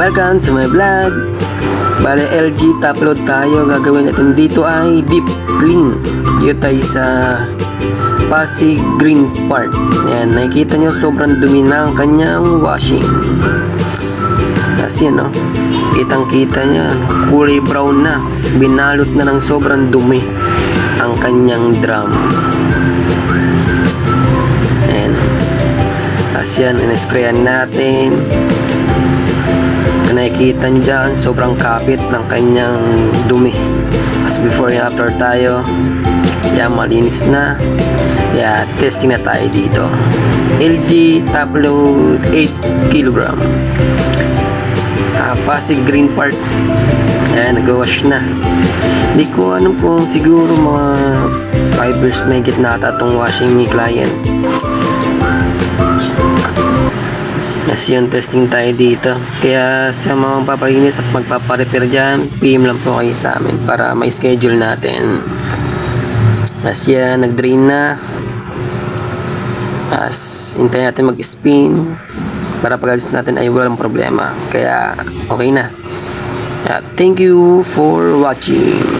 Welcome to my vlog. Bale, LG top load tayo. Gagawin natin dito ay deep clean. Dito tayo sa Pasig Green Park. Yan, nakikita nyo sobrang dumi ng kanyang washing. Kasi yan, no? Kitang kita nyo, kulay brown na. Binalot na ng sobrang dumi ang kanyang drum. Ayan. Kasi yan, in-sprayan natin. Nakikita nyo dyan, sobrang kapit ng kanyang dumi. As before and after tayo. Yan, malinis na. Yan, testing na tayo dito. LG top load 8 kg. Pasig Green Park. Ayan, nag-wash na. Hindi ko alam kung siguro mga 5 years may gitna ata itong washing ni client. Kasi yung testing tayo dito. Kaya sa mga magpapalinis at magpaparepair dyan, PM lang po kayo sa amin para may schedule natin. Kasi yan, nag-drain na. As hintayin natin mag-spin para pag-alis natin ay walang problema. Kaya okay na. Thank you for watching.